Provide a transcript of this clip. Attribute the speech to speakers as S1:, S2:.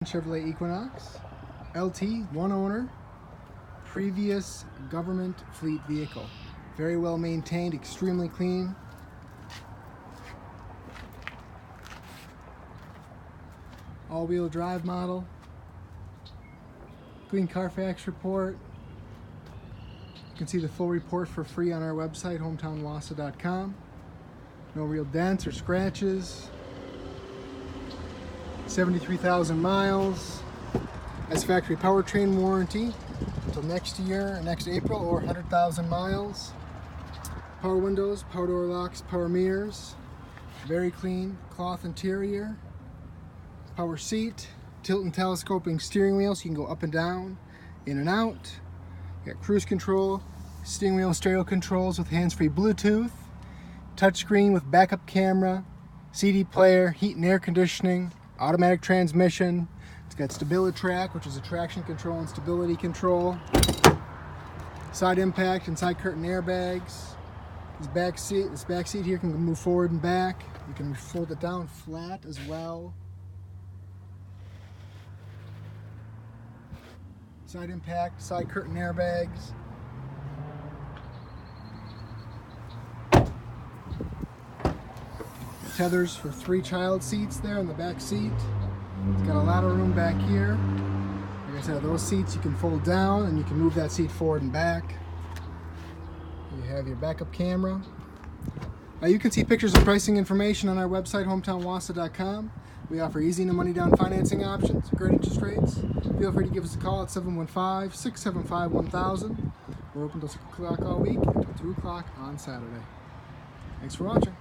S1: Chevrolet Equinox, LT, one owner, previous government fleet vehicle. Very well maintained, extremely clean. All-wheel drive model. Clean Carfax report. You can see the full report for free on our website, hometownwausau.com. No real dents or scratches. 73,000 miles. Has factory powertrain warranty until next year, next April, or 100,000 miles. Power windows, power door locks, power mirrors. Very clean cloth interior. Power seat, tilt and telescoping steering wheel, so you can go up and down, in and out. You got cruise control, steering wheel stereo controls with hands-free Bluetooth, touchscreen with backup camera, CD player, heat and air conditioning, automatic transmission. It's got StabiliTrak, which is a traction control and stability control. Side impact and side curtain airbags. This back seat here can move forward and back. You can fold it down flat as well. Side impact, side curtain airbags. Tethers for 3 child seats there in the back seat. It's got a lot of room back here. Like I said, those seats you can fold down and you can move that seat forward and back. You have your backup camera. You can see pictures and pricing information on our website, hometownwausau.com. We offer easy no money down financing options, great interest rates. Feel free to give us a call at 715-675-1000. We're open till 6 o'clock all week until 2 o'clock on Saturday. Thanks for watching.